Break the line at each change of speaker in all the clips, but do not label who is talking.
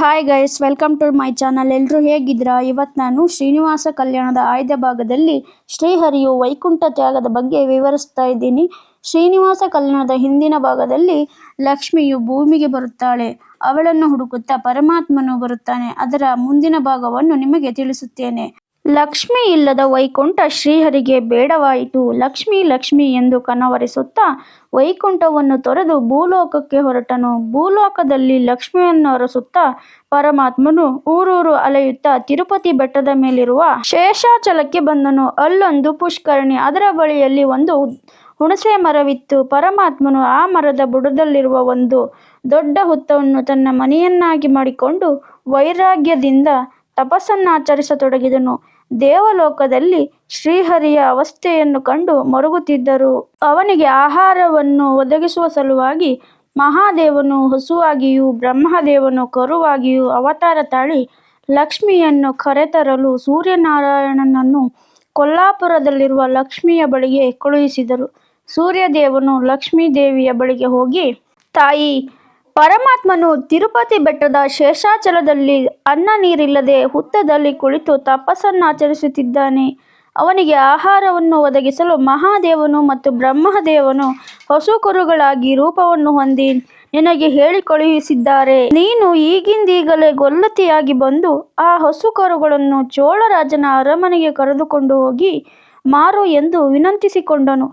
Hi guys, welcome to my channel. ಎಲ್ಲರೂ ಹೇಗಿದ್ದೀರಾ? ಇವತ್ತು ನಾನು ಶ್ರೀನಿವಾಸ ಕಲ್ಯಾಣದ ಆಯ್ದ ಭಾಗದಲ್ಲಿ ಶ್ರೀಹರಿಯು ವೈಕುಂಠ ತ್ಯಾಗದ ಬಗ್ಗೆ ವಿವರಿಸ್ತಾ ಇದ್ದೀನಿ. ಶ್ರೀನಿವಾಸ ಕಲ್ಯಾಣದ ಹಿಂದಿನ ಭಾಗದಲ್ಲಿ ಲಕ್ಷ್ಮಿಯು ಭೂಮಿಗೆ ಬರುತ್ತಾಳೆ. ಅವಳನ್ನು ಹುಡುಕುತ್ತಾ ಪರಮಾತ್ಮನು ಬರುತ್ತಾನೆ. ಅದರ ಮುಂದಿನ ಭಾಗವನ್ನು ನಿಮಗೆ ತಿಳಿಸುತ್ತೇನೆ. ಲಕ್ಷ್ಮಿ ಇಲ್ಲದ ವೈಕುಂಠ ಶ್ರೀಹರಿಗೆ ಬೇಡವಾಯಿತು. ಲಕ್ಷ್ಮಿ ಲಕ್ಷ್ಮಿ ಎಂದು ಕನವರಿಸುತ್ತಾ ವೈಕುಂಠವನ್ನು ತೊರೆದು ಭೂಲೋಕಕ್ಕೆ ಹೊರಟನು. ಭೂಲೋಕದಲ್ಲಿ ಲಕ್ಷ್ಮಿಯನ್ನು ಅರಸುತ್ತಾ ಪರಮಾತ್ಮನು ಊರೂರು ಅಲೆಯುತ್ತಾ ತಿರುಪತಿ ಬೆಟ್ಟದ ಮೇಲಿರುವ ಶೇಷಾಚಲಕ್ಕೆ ಬಂದನು. ಅಲ್ಲೊಂದು ಪುಷ್ಕರಣಿ, ಅದರ ಬಳಿಯಲ್ಲಿ ಒಂದು ಹುಣಸೆ ಮರವಿತ್ತು. ಪರಮಾತ್ಮನು ಆ ಮರದ ಬುಡದಲ್ಲಿರುವ ಒಂದು ದೊಡ್ಡ ಹುತ್ತವನ್ನು ತನ್ನ ಮನೆಯನ್ನಾಗಿ ಮಾಡಿಕೊಂಡು ವೈರಾಗ್ಯದಿಂದ ತಪಸ್ಸನ್ನಾಚರಿಸತೊಡಗಿದನು. ದೇವಲೋಕದಲ್ಲಿ ಶ್ರೀಹರಿಯ ಅವಸ್ಥೆಯನ್ನು ಕಂಡು ಮರುಗುತ್ತಿದ್ದರು. ಅವನಿಗೆ ಆಹಾರವನ್ನು ಒದಗಿಸುವ ಸಲುವಾಗಿ ಮಹಾದೇವನು ಹಸುವಾಗಿಯೂ ಬ್ರಹ್ಮದೇವನು ಕರುವಾಗಿಯೂ ಅವತಾರ ತಾಳಿ ಲಕ್ಷ್ಮಿಯನ್ನು ಕರೆತರಲು ಸೂರ್ಯನಾರಾಯಣನನ್ನು ಕೊಲ್ಲಾಪುರದಲ್ಲಿರುವ ಲಕ್ಷ್ಮಿಯ ಬಳಿಗೆ ಕಳುಹಿಸಿದರು. ಸೂರ್ಯದೇವನು ಲಕ್ಷ್ಮೀದೇವಿಯ ಬಳಿಗೆ ಹೋಗಿ, ತಾಯಿ, ಪರಮಾತ್ಮನು ತಿರುಪತಿ ಬೆಟ್ಟದ ಶೇಷಾಚಲದಲ್ಲಿ ಅನ್ನ ನೀರಿಲ್ಲದೆ ಹುತ್ತದಲ್ಲಿ ಕುಳಿತು ತಪಸ್ಸನ್ನಾಚರಿಸುತ್ತಿದ್ದಾನೆ. ಅವನಿಗೆ ಆಹಾರವನ್ನು ಒದಗಿಸಲು ಮಹಾದೇವನು ಮತ್ತು ಬ್ರಹ್ಮದೇವನು ಹಸು ಕರುಗಳಾಗಿ ರೂಪವನ್ನು ಹೊಂದಿ ನಿನಗೆ ಹೇಳಿ ಕಳುಹಿಸಿದ್ದಾರೆ. ನೀನು ಈಗಿಂದೀಗಲೇ ಗೊಲ್ಲತಿಯಾಗಿ ಬಂದು ಆ ಹಸು ಕರುಗಳನ್ನು ಚೋಳರಾಜನ ಅರಮನೆಗೆ ಕರೆದುಕೊಂಡು ಹೋಗಿ ಮಾರು ಎಂದು ವಿನಂತಿಸಿಕೊಂಡನು.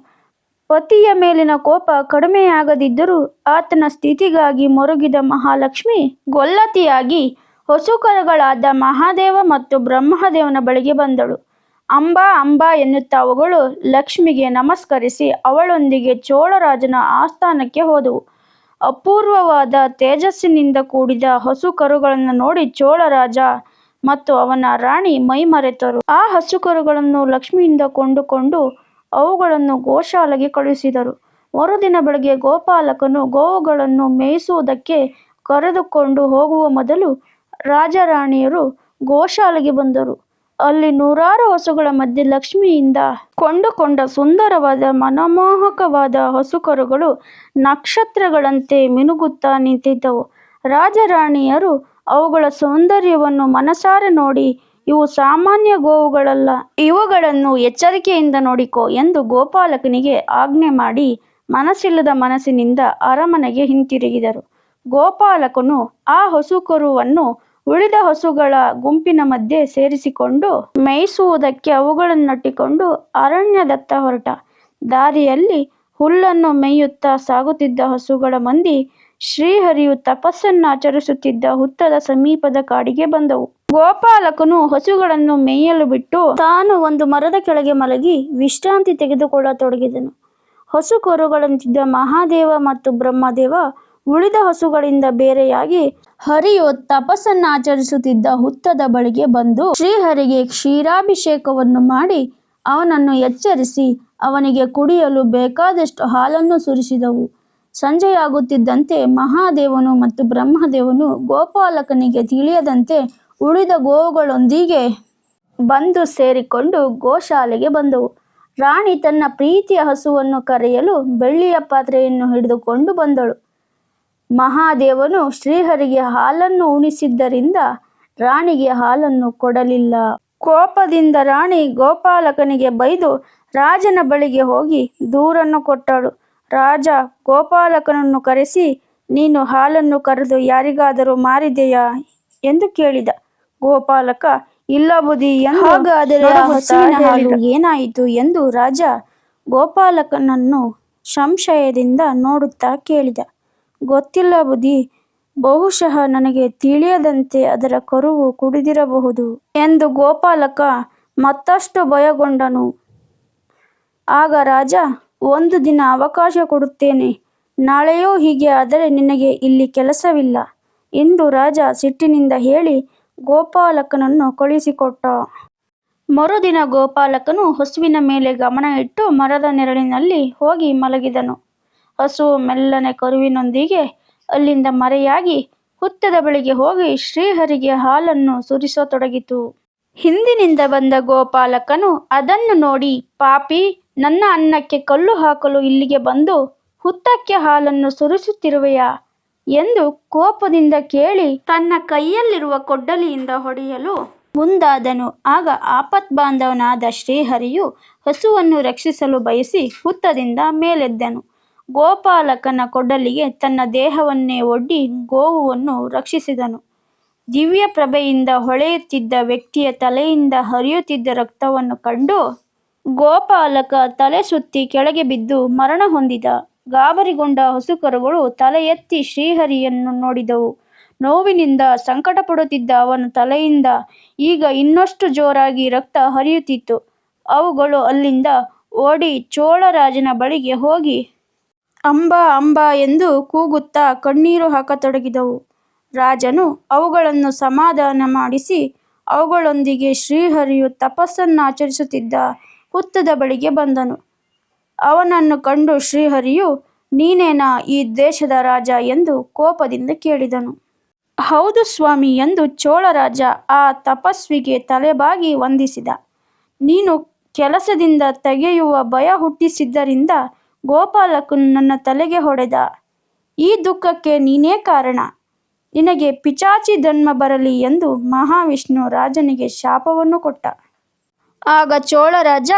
ಪತಿಯ ಮೇಲಿನ ಕೋಪ ಕಡಿಮೆಯಾಗದಿದ್ದರೂ ಆತನ ಸ್ಥಿತಿಗಾಗಿ ಮರುಗಿದ ಮಹಾಲಕ್ಷ್ಮಿ ಗೊಲ್ಲತಿಯಾಗಿ ಹಸುಕರುಗಳಾದ ಮಹಾದೇವ ಮತ್ತು ಬ್ರಹ್ಮದೇವನ ಬಳಿಗೆ ಬಂದಳು. ಅಂಬಾ ಅಂಬಾ ಎನ್ನುತ್ತಾ ಅವುಗಳು ಲಕ್ಷ್ಮಿಗೆ ನಮಸ್ಕರಿಸಿ ಅವಳೊಂದಿಗೆ ಚೋಳರಾಜನ ಆಸ್ಥಾನಕ್ಕೆ ಹೋದವು. ಅಪೂರ್ವವಾದ ತೇಜಸ್ಸಿನಿಂದ ಕೂಡಿದ ಹಸು ಕರುಗಳನ್ನು ನೋಡಿ ಚೋಳರಾಜ ಮತ್ತು ಅವನ ರಾಣಿ ಮೈಮರೆತರು. ಆ ಹಸು ಕರುಗಳನ್ನು ಲಕ್ಷ್ಮಿಯಿಂದ ಕೊಂಡುಕೊಂಡು ಅವುಗಳನ್ನು ಗೋಶಾಲೆಗೆ ಕಳುಹಿಸಿದರು. ಮರುದಿನ ಬೆಳಗ್ಗೆ ಗೋಪಾಲಕನು ಗೋವುಗಳನ್ನು ಮೇಯಿಸುವುದಕ್ಕೆ ಕರೆದುಕೊಂಡು ಹೋಗುವ ಮೊದಲು ರಾಜರಾಣಿಯರು ಗೋಶಾಲೆಗೆ ಬಂದರು. ಅಲ್ಲಿ ನೂರಾರು ಹಸುಗಳ ಮಧ್ಯೆ ಲಕ್ಷ್ಮಿಯಿಂದ ಕೊಂಡುಕೊಂಡ ಸುಂದರವಾದ ಮನಮೋಹಕವಾದ ಹಸುಕರುಗಳು ನಕ್ಷತ್ರಗಳಂತೆ ಮಿನುಗುತ್ತಾ ನಿಂತಿದ್ದವು. ರಾಜರಾಣಿಯರು ಅವುಗಳ ಸೌಂದರ್ಯವನ್ನು ಮನಸಾರೆ ನೋಡಿ, ಇವು ಸಾಮಾನ್ಯ ಗೋವುಗಳಲ್ಲ, ಇವುಗಳನ್ನು ಎಚ್ಚರಿಕೆಯಿಂದ ನೋಡಿಕೋ ಎಂದು ಗೋಪಾಲಕನಿಗೆ ಆಜ್ಞೆ ಮಾಡಿ ಮನಸ್ಸಿಲ್ಲದ ಮನಸ್ಸಿನಿಂದ ಅರಮನೆಗೆ ಹಿಂತಿರುಗಿದರು. ಗೋಪಾಲಕನು ಆ ಹಸುಕರುವನ್ನು ಉಳಿದ ಹಸುಗಳ ಗುಂಪಿನ ಮಧ್ಯೆ ಸೇರಿಸಿಕೊಂಡು ಮೇಯಿಸುವುದಕ್ಕೆ ಅವುಗಳನ್ನಟ್ಟಿಕೊಂಡು ಅರಣ್ಯದತ್ತ ಹೊರಟ. ದಾರಿಯಲ್ಲಿ ಹುಲ್ಲನ್ನು ಮೇಯುತ್ತಾ ಸಾಗುತ್ತಿದ್ದ ಹಸುಗಳ ಮಂದಿ ಶ್ರೀಹರಿಯು ತಪಸ್ಸನ್ನಾಚರಿಸುತ್ತಿದ್ದ ಹುತ್ತದ ಸಮೀಪದ ಕಾಡಿಗೆ ಬಂದವು. ಗೋಪಾಲಕನು ಹಸುಗಳನ್ನು ಮೇಯಲು ಬಿಟ್ಟು ತಾನು ಒಂದು ಮರದ ಕೆಳಗೆ ಮಲಗಿ ವಿಶ್ರಾಂತಿ ತೆಗೆದುಕೊಳ್ಳತೊಡಗಿದನು. ಹಸು ಕರುಗಳಂತಿದ್ದ ಮಹಾದೇವ ಮತ್ತು ಬ್ರಹ್ಮದೇವ ಉಳಿದ ಹಸುಗಳಿಂದ ಬೇರೆಯಾಗಿ ಹರಿಯು ತಪಸ್ಸನ್ನಾಚರಿಸುತ್ತಿದ್ದ ಹುತ್ತದ ಬಳಿಗೆ ಬಂದು ಶ್ರೀಹರಿಗೆ ಕ್ಷೀರಾಭಿಷೇಕವನ್ನು ಮಾಡಿ ಅವನನ್ನು ಎಚ್ಚರಿಸಿ ಅವನಿಗೆ ಕುಡಿಯಲು ಬೇಕಾದಷ್ಟು ಹಾಲನ್ನು ಸುರಿಸಿದವು. ಸಂಜೆಯಾಗುತ್ತಿದ್ದಂತೆ ಮಹಾದೇವನು ಮತ್ತು ಬ್ರಹ್ಮದೇವನು ಗೋಪಾಲಕನಿಗೆ ತಿಳಿಯದಂತೆ ಉಳಿದ ಗೋವುಗಳೊಂದಿಗೆ ಬಂದು ಸೇರಿಕೊಂಡು ಗೋಶಾಲೆಗೆ ಬಂದವು. ರಾಣಿ ತನ್ನ ಪ್ರೀತಿಯ ಹಸುವನ್ನು ಕರೆಯಲು ಬೆಳ್ಳಿಯ ಪಾತ್ರೆಯನ್ನು ಹಿಡಿದುಕೊಂಡು ಬಂದಳು. ಮಹಾದೇವನು ಶ್ರೀಹರಿಗೆ ಹಾಲನ್ನು ಉಣಿಸಿದ್ದರಿಂದ ರಾಣಿಗೆ ಹಾಲನ್ನು ಕೊಡಲಿಲ್ಲ. ಕೋಪದಿಂದ ರಾಣಿ ಗೋಪಾಲಕನಿಗೆ ಬೈದು ರಾಜನ ಬಳಿಗೆ ಹೋಗಿ ದೂರನ್ನು ಕೊಟ್ಟಳು. ರಾಜ ಗೋಪಾಲಕನನ್ನು ಕರೆಸಿ, ನೀನು ಹಾಲನ್ನು ಕರೆದು ಯಾರಿಗಾದರೂ ಮಾರಿದೆಯಾ ಎಂದು ಕೇಳಿದ. ಗೋಪಾಲಕ, ಇಲ್ಲ ಬುದ್ಧಿ ಎಂದು. ಹಾಗಾದರೆ ಹಸುವಿನ ಹಾಲು ಏನಾಯಿತು ಎಂದು ರಾಜ ಗೋಪಾಲಕನನ್ನು ಸಂಶಯದಿಂದ ನೋಡುತ್ತಾ ಕೇಳಿದ. ಗೊತ್ತಿಲ್ಲ ಬುದ್ಧಿ, ಬಹುಶಃ ನನಗೆ ತಿಳಿಯದಂತೆ ಅದರ ಕರುವು ಕುಡಿದಿರಬಹುದು ಎಂದು ಗೋಪಾಲಕ ಮತ್ತಷ್ಟು ಭಯಗೊಂಡನು. ಆಗ ರಾಜ, ಒಂದು ದಿನ ಅವಕಾಶ ಕೊಡುತ್ತೇನೆ, ನಾಳೆಯೂ ಹೀಗೆ ಆದರೆ ನಿನಗೆ ಇಲ್ಲಿ ಕೆಲಸವಿಲ್ಲ ಎಂದು ರಾಜ ಸಿಟ್ಟಿನಿಂದ ಹೇಳಿ ಗೋಪಾಲಕನನ್ನು ಕಳುಹಿಸಿಕೊಟ್ಟ. ಮರುದಿನ ಗೋಪಾಲಕನು ಹಸುವಿನ ಮೇಲೆ ಗಮನ ಇಟ್ಟು ಮರದ ನೆರಳಿನಲ್ಲಿ ಹೋಗಿ ಮಲಗಿದನು. ಹಸುವು ಮೆಲ್ಲನೆ ಕರುವಿನೊಂದಿಗೆ ಅಲ್ಲಿಂದ ಮರೆಯಾಗಿ ಹುತ್ತದ ಬಳಿಗೆ ಹೋಗಿ ಶ್ರೀಹರಿಗೆ ಹಾಲನ್ನು ಸುರಿಸತೊಡಗಿತು. ಹಿಂದಿನಿಂದ ಬಂದ ಗೋಪಾಲಕನು ಅದನ್ನು ನೋಡಿ, ಪಾಪಿ, ನನ್ನ ಅನ್ನಕ್ಕೆ ಕಲ್ಲು ಹಾಕಲು ಇಲ್ಲಿಗೆ ಬಂದು ಹುತ್ತಕ್ಕೆ ಹಾಲನ್ನು ಸುರಿಸುತ್ತಿರುವೆಯಾ ಎಂದು ಕೋಪದಿಂದ ಕೇಳಿ ತನ್ನ ಕೈಯಲ್ಲಿರುವ ಕೊಡ್ಡಲಿಯಿಂದ ಹೊಡೆಯಲು ಮುಂದಾದನು. ಆಗ ಆಪತ್ಬಾಂಧವನಾದ ಶ್ರೀಹರಿಯು ಹಸುವನ್ನು ರಕ್ಷಿಸಲು ಬಯಸಿ ಹುತ್ತದಿಂದ ಮೇಲೆದ್ದನು. ಗೋಪಾಲಕನ ಕೊಡ್ಡಲಿಗೆ ತನ್ನ ದೇಹವನ್ನೇ ಒಡ್ಡಿ ಗೋವುವನ್ನು ರಕ್ಷಿಸಿದನು. ದಿವ್ಯ ಪ್ರಭೆಯಿಂದ ಹೊಳೆಯುತ್ತಿದ್ದ ವ್ಯಕ್ತಿಯ ತಲೆಯಿಂದ ಹರಿಯುತ್ತಿದ್ದ ರಕ್ತವನ್ನು ಕಂಡು ಗೋಪಾಲಕ ತಲೆ ಸುತ್ತಿ ಕೆಳಗೆ ಬಿದ್ದು ಮರಣ ಹೊಂದಿದ. ಗಾಬರಿಗೊಂಡ ಹಸುಕರುಗಳು ತಲೆ ಎತ್ತಿ ಶ್ರೀಹರಿಯನ್ನು ನೋಡಿದವು. ನೋವಿನಿಂದ ಸಂಕಟಪಡುತ್ತಿದ್ದ ಅವನ ತಲೆಯಿಂದ ಈಗ ಇನ್ನಷ್ಟು ಜೋರಾಗಿ ರಕ್ತ ಹರಿಯುತ್ತಿತ್ತು. ಅವುಗಳು ಅಲ್ಲಿಂದ ಓಡಿ ಚೋಳರಾಜನ ಬಳಿಗೆ ಹೋಗಿ ಅಂಬಾ ಅಂಬಾ ಎಂದು ಕೂಗುತ್ತಾ ಕಣ್ಣೀರು ಹಾಕತೊಡಗಿದವು. ರಾಜನು ಅವುಗಳನ್ನು ಸಮಾಧಾನ ಮಾಡಿಸಿ ಅವುಗಳೊಂದಿಗೆ ಶ್ರೀಹರಿಯು ತಪಸ್ಸನ್ನಾಚರಿಸುತ್ತಿದ್ದ ಹುತ್ತದ ಬಳಿಗೆ ಬಂದನು. ಅವನನ್ನು ಕಂಡು ಶ್ರೀಹರಿಯು, ನೀನೇನಾ ಈ ದೇಶದ ರಾಜ ಎಂದು ಕೋಪದಿಂದ ಕೇಳಿದನು. ಹೌದು ಸ್ವಾಮಿ ಎಂದು ಚೋಳರಾಜ ಆ ತಪಸ್ವಿಗೆ ತಲೆಬಾಗಿ ವಂದಿಸಿದ. ನೀನು ಕೆಲಸದಿಂದ ತೆಗೆಯುವ ಭಯ ಹುಟ್ಟಿಸಿದ್ದರಿಂದ ಗೋಪಾಲಕನು ನನ್ನ ತಲೆಗೆ ಹೊಡೆದ. ಈ ದುಃಖಕ್ಕೆ ನೀನೇ ಕಾರಣ. ನಿನಗೆ ಪಿಚಾಚಿ ಜನ್ಮ ಬರಲಿ ಎಂದು ಮಹಾವಿಷ್ಣು ರಾಜನಿಗೆ ಶಾಪವನ್ನು ಕೊಟ್ಟ. ಆಗ ಚೋಳರಾಜ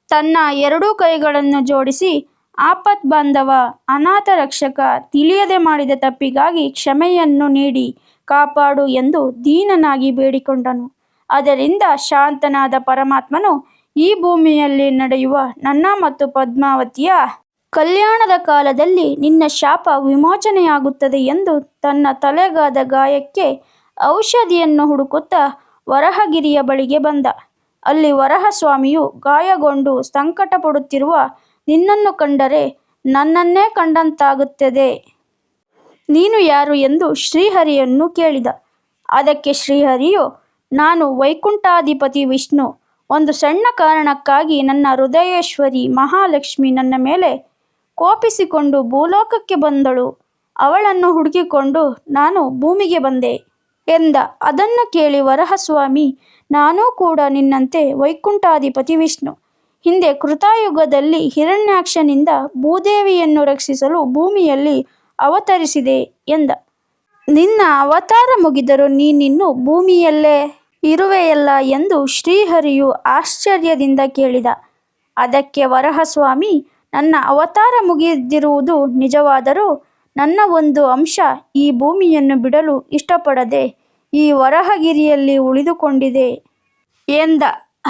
ತನ್ನ ಎರಡೂ ಕೈಗಳನ್ನು ಜೋಡಿಸಿ, ಆಪತ್ಬಾಂಧವ, ಅನಾಥ ರಕ್ಷಕ, ತಿಳಿಯದೆ ಮಾಡಿದ ತಪ್ಪಿಗಾಗಿ ಕ್ಷಮೆಯನ್ನು ನೀಡಿ ಕಾಪಾಡು ಎಂದು ದೀನನಾಗಿ ಬೇಡಿಕೊಂಡನು. ಅದರಿಂದ ಶಾಂತನಾದ ಪರಮಾತ್ಮನು, ಈ ಭೂಮಿಯಲ್ಲಿ ನಡೆಯುವ ನನ್ನ ಮತ್ತು ಪದ್ಮಾವತಿಯ ಕಲ್ಯಾಣದ ಕಾಲದಲ್ಲಿ ನಿನ್ನ ಶಾಪ ವಿಮೋಚನೆಯಾಗುತ್ತದೆ ಎಂದು ತನ್ನ ತಲೆಗಾದ ಗಾಯಕ್ಕೆ ಔಷಧಿಯನ್ನು ಹುಡುಕುತ್ತಾ ವರಹಗಿರಿಯ ಬಳಿಗೆ ಬಂದ. ಅಲ್ಲಿ ವರಹಸ್ವಾಮಿಯು, ಗಾಯಗೊಂಡು ಸಂಕಟಪಡುತ್ತಿರುವ ನಿನ್ನನ್ನು ಕಂಡರೆ ನನ್ನನ್ನೇ ಕಂಡಂತಾಗುತ್ತದೆ. ನೀನು ಯಾರು ಎಂದು ಶ್ರೀಹರಿಯನ್ನು ಕೇಳಿದ. ಅದಕ್ಕೆ ಶ್ರೀಹರಿಯು, ನಾನು ವೈಕುಂಠಾಧಿಪತಿ ವಿಷ್ಣು. ಒಂದು ಸಣ್ಣ ಕಾರಣಕ್ಕಾಗಿ ನನ್ನ ಹೃದಯೇಶ್ವರಿ ಮಹಾಲಕ್ಷ್ಮಿ ನನ್ನ ಮೇಲೆ ಕೋಪಿಸಿಕೊಂಡು ಭೂಲೋಕಕ್ಕೆ ಬಂದಳು. ಅವಳನ್ನು ಹುಡುಕಿಕೊಂಡು ನಾನು ಭೂಮಿಗೆ ಬಂದೆ ಎಂದ. ಅದನ್ನು ಕೇಳಿ ವರಹಸ್ವಾಮಿ, ನಾನೂ ಕೂಡ ನಿನ್ನಂತೆ ವೈಕುಂಠಾಧಿಪತಿ ವಿಷ್ಣು. ಹಿಂದೆ ಕೃತಯುಗದಲ್ಲಿ ಹಿರಣ್ಯಾಕ್ಷನಿಂದ ಭೂದೇವಿಯನ್ನು ರಕ್ಷಿಸಲು ಭೂಮಿಯಲ್ಲಿ ಅವತರಿಸಿದೆ ಎಂದ. ನಿನ್ನ ಅವತಾರ ಮುಗಿದರೂ ನೀನಿನ್ನೂ ಭೂಮಿಯಲ್ಲೇ ಇರುವೆಯಲ್ಲ ಎಂದು ಶ್ರೀಹರಿಯು ಆಶ್ಚರ್ಯದಿಂದ ಕೇಳಿದ. ಅದಕ್ಕೆ ವರಹಸ್ವಾಮಿ, ನನ್ನ ಅವತಾರ ಮುಗಿದಿರುವುದು ನಿಜವಾದರೂ ನನ್ನ ಒಂದು ಅಂಶ ಈ ಭೂಮಿಯನ್ನು ಬಿಡಲು ಇಷ್ಟಪಡದೆ ಈ ವರಹಗಿರಿಯಲ್ಲಿ ಉಳಿದುಕೊಂಡಿದೆ ಎಂದ.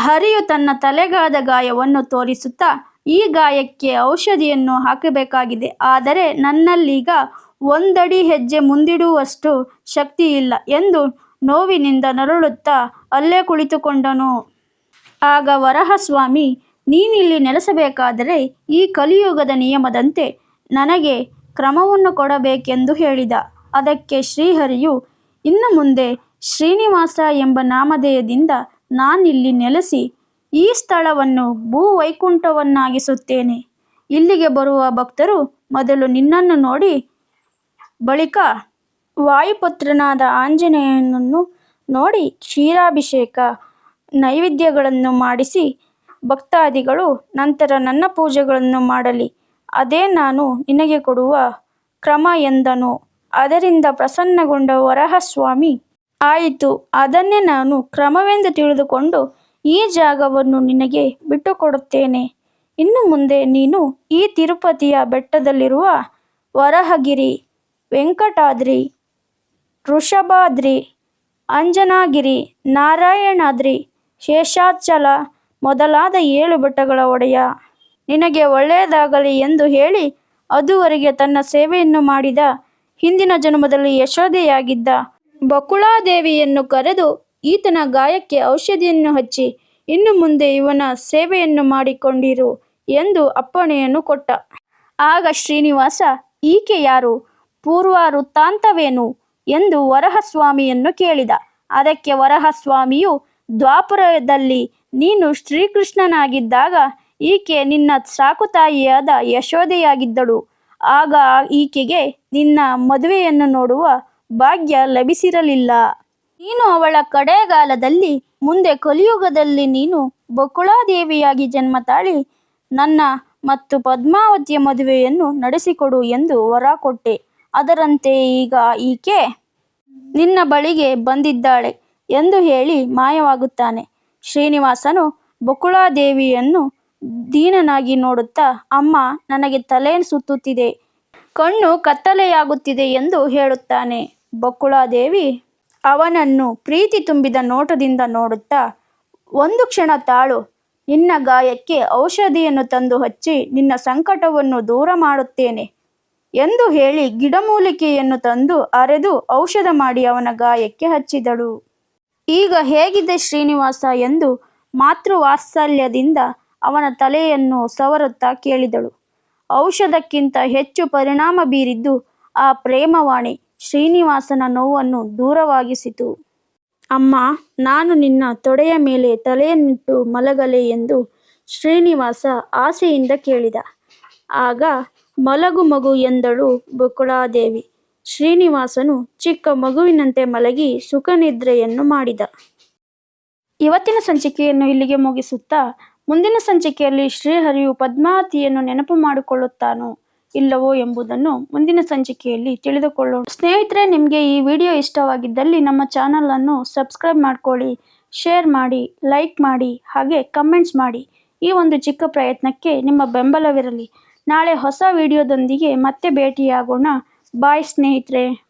ಹರಿಯು ತನ್ನ ತಲೆಗಾದ ಗಾಯವನ್ನು ತೋರಿಸುತ್ತಾ, ಈ ಗಾಯಕ್ಕೆ ಔಷಧಿಯನ್ನು ಹಾಕಬೇಕಾಗಿದೆ. ಆದರೆ ನನ್ನಲ್ಲೀಗ ಒಂದಡಿ ಹೆಜ್ಜೆ ಮುಂದಿಡುವಷ್ಟು ಶಕ್ತಿ ಇಲ್ಲ ಎಂದು ನೋವಿನಿಂದ ನರಳುತ್ತಾ ಅಲ್ಲೇ ಕುಳಿತುಕೊಂಡನು. ಆಗ ವರಹಸ್ವಾಮಿ, ನೀನಿಲ್ಲಿ ನೆಲೆಸಬೇಕಾದರೆ ಈ ಕಲಿಯುಗದ ನಿಯಮದಂತೆ ನನಗೆ ಕ್ರಮವನ್ನು ಕೊಡಬೇಕೆಂದು ಹೇಳಿದ. ಅದಕ್ಕೆ ಶ್ರೀಹರಿಯು, ಇನ್ನು ಮುಂದೆ ಶ್ರೀನಿವಾಸ ಎಂಬ ನಾಮಧೇಯದಿಂದ ನಾನಿಲ್ಲಿ ನೆಲೆಸಿ ಈ ಸ್ಥಳವನ್ನು ಭೂವೈಕುಂಠವನ್ನಾಗಿಸುತ್ತೇನೆ. ಇಲ್ಲಿಗೆ ಬರುವ ಭಕ್ತರು ಮೊದಲು ನಿನ್ನನ್ನು ನೋಡಿ ಬಳಿಕ ವಾಯುಪುತ್ರನಾದ ಆಂಜನೇಯನನ್ನು ನೋಡಿ ಕ್ಷೀರಾಭಿಷೇಕ ನೈವೇದ್ಯಗಳನ್ನು ಮಾಡಿಸಿ ಭಕ್ತಾದಿಗಳು ನಂತರ ನನ್ನ ಪೂಜೆಗಳನ್ನು ಮಾಡಲಿ. ಅದೇ ನಾನು ನಿನಗೆ ಕೊಡುವ ಕ್ರಮ ಎಂದನು. ಅದರಿಂದ ಪ್ರಸನ್ನಗೊಂಡ ವರಹಸ್ವಾಮಿ, ಆಯಿತು, ಅದನ್ನೇ ನಾನು ಕ್ರಮವೆಂದು ತಿಳಿದುಕೊಂಡು ಈ ಜಾಗವನ್ನು ನಿನಗೆ ಬಿಟ್ಟುಕೊಡುತ್ತೇನೆ. ಇನ್ನು ಮುಂದೆ ನೀನು ಈ ತಿರುಪತಿಯ ಬೆಟ್ಟದಲ್ಲಿರುವ ವರಹಗಿರಿ, ವೆಂಕಟಾದ್ರಿ, ವೃಷಭಾದ್ರಿ, ಅಂಜನಾಗಿರಿ, ನಾರಾಯಣಾದ್ರಿ, ಶೇಷಾಚಲ ಮೊದಲಾದ 7 ಬೆಟ್ಟಗಳ ಒಡೆಯ, ನಿನಗೆ ಒಳ್ಳೆಯದಾಗಲಿ ಎಂದು ಹೇಳಿ ಅದುವರೆಗೆ ತನ್ನ ಸೇವೆಯನ್ನು ಮಾಡಿದ ಹಿಂದಿನ ಜನ್ಮದಲ್ಲಿ ಯಶೋದೆಯಾಗಿದ್ದ ಬಕುಳಾದೇವಿಯನ್ನು ಕರೆದು ಈತನ ಗಾಯಕ್ಕೆ ಔಷಧಿಯನ್ನು ಹಚ್ಚಿ ಇನ್ನು ಮುಂದೆ ಇವನ ಸೇವೆಯನ್ನು ಮಾಡಿಕೊಂಡಿರು ಎಂದು ಅಪ್ಪಣೆಯನ್ನು ಕೊಟ್ಟ. ಆಗ ಶ್ರೀನಿವಾಸ, ಈಕೆ ಯಾರು? ಪೂರ್ವ ವೃತ್ತಾಂತವೇನು ಎಂದು ವರಹಸ್ವಾಮಿಯನ್ನು ಕೇಳಿದ. ಅದಕ್ಕೆ ವರಹಸ್ವಾಮಿಯು, ದ್ವಾಪರದಲ್ಲಿ ನೀನು ಶ್ರೀಕೃಷ್ಣನಾಗಿದ್ದಾಗ ಈಕೆ ನಿನ್ನ ಸಾಕುತಾಯಿಯಾದ ಯಶೋದೆಯಾಗಿದ್ದಳು. ಆಗ ಈಕೆಗೆ ನಿನ್ನ ಮದುವೆಯನ್ನು ನೋಡುವ ಭಾಗ್ಯ ಲಭಿಸಿರಲಿಲ್ಲ. ನೀನು ಅವಳ ಕಡೆಗಾಲದಲ್ಲಿ ಮುಂದೆ ಕಲಿಯುಗದಲ್ಲಿ ನೀನು ಬಕುಳಾದೇವಿಯಾಗಿ ಜನ್ಮ ತಾಳಿ ನನ್ನ ಮತ್ತು ಪದ್ಮಾವತಿಯ ಮದುವೆಯನ್ನು ನಡೆಸಿಕೊಡು ಎಂದು ವರ ಕೊಟ್ಟೆ. ಅದರಂತೆ ಈಗ ಈಕೆ ನಿನ್ನ ಬಳಿಗೆ ಬಂದಿದ್ದಾಳೆ ಎಂದು ಹೇಳಿ ಮಾಯವಾಗುತ್ತಾನೆ. ಶ್ರೀನಿವಾಸನು ಬಕುಳಾದೇವಿಯನ್ನು ದೀನನಾಗಿ ನೋಡುತ್ತಾ, ಅಮ್ಮ, ನನಗೆ ತಲೆ ಸುತ್ತುತ್ತಿದೆ, ಕಣ್ಣು ಕತ್ತಲೆಯಾಗುತ್ತಿದೆ ಎಂದು ಹೇಳುತ್ತಾನೆ. ಬಕುಳಾದೇವಿ ಅವನನ್ನು ಪ್ರೀತಿ ತುಂಬಿದ ನೋಟದಿಂದ ನೋಡುತ್ತಾ, ಒಂದು ಕ್ಷಣ ತಾಳು, ನಿನ್ನ ಗಾಯಕ್ಕೆ ಔಷಧಿಯನ್ನು ತಂದು ಹಚ್ಚಿ ನಿನ್ನ ಸಂಕಟವನ್ನು ದೂರ ಮಾಡುತ್ತೇನೆ ಎಂದು ಹೇಳಿ ಗಿಡಮೂಲಿಕೆಯನ್ನು ತಂದು ಅರೆದು ಔಷಧ ಮಾಡಿ ಅವನ ಗಾಯಕ್ಕೆ ಹಚ್ಚಿದಳು. ಈಗ ಹೇಗಿದೆ ಶ್ರೀನಿವಾಸ ಎಂದು ಮಾತೃವಾತ್ಸಲ್ಯದಿಂದ ಅವನ ತಲೆಯನ್ನು ಸವರುತ್ತಾ ಕೇಳಿದಳು. ಔಷಧಕ್ಕಿಂತ ಹೆಚ್ಚು ಪರಿಣಾಮ ಬೀರಿದ್ದು ಆ ಪ್ರೇಮವಾಣಿ ಶ್ರೀನಿವಾಸನ ನೋವನ್ನು ದೂರವಾಗಿಸಿತು. ಅಮ್ಮ, ನಾನು ನಿನ್ನ ತೊಡೆಯ ಮೇಲೆ ತಲೆಯನ್ನಿಟ್ಟು ಮಲಗಲೇ ಎಂದು ಶ್ರೀನಿವಾಸ ಆಸೆಯಿಂದ ಕೇಳಿದ. ಆಗ ಮಲಗು ಮಗು ಎಂದಳು ಬಕುಳಾದೇವಿ. ಶ್ರೀನಿವಾಸನು ಚಿಕ್ಕ ಮಗುವಿನಂತೆ ಮಲಗಿ ಸುಖನಿದ್ರೆಯನ್ನು ಮಾಡಿದ. ಇವತ್ತಿನ ಸಂಚಿಕೆಯನ್ನು ಇಲ್ಲಿಗೆ ಮುಗಿಸುತ್ತಾ, ಮುಂದಿನ ಸಂಚಿಕೆಯಲ್ಲಿ ಶ್ರೀಹರಿಯು ಪದ್ಮಾವತಿಯನ್ನು ನೆನಪು ಮಾಡಿಕೊಳ್ಳುತ್ತಾನೋ ಇಲ್ಲವೋ ಎಂಬುದನ್ನು ಮುಂದಿನ ಸಂಚಿಕೆಯಲ್ಲಿ ತಿಳಿದುಕೊಳ್ಳೋಣ. ಸ್ನೇಹಿತರೆ, ನಿಮಗೆ ಈ ವಿಡಿಯೋ ಇಷ್ಟವಾಗಿದ್ದಲ್ಲಿ ನಮ್ಮ ಚಾನಲನ್ನು ಸಬ್ಸ್ಕ್ರೈಬ್ ಮಾಡ್ಕೊಳ್ಳಿ, ಶೇರ್ ಮಾಡಿ, ಲೈಕ್ ಮಾಡಿ, ಹಾಗೆ ಕಮೆಂಟ್ಸ್ ಮಾಡಿ. ಈ ಒಂದು ಚಿಕ್ಕ ಪ್ರಯತ್ನಕ್ಕೆ ನಿಮ್ಮ ಬೆಂಬಲವಿರಲಿ. ನಾಳೆ ಹೊಸ ವಿಡಿಯೋದೊಂದಿಗೆ ಮತ್ತೆ ಭೇಟಿಯಾಗೋಣ. ಬಾಯ್ ಸ್ನೇಹಿತರೆ.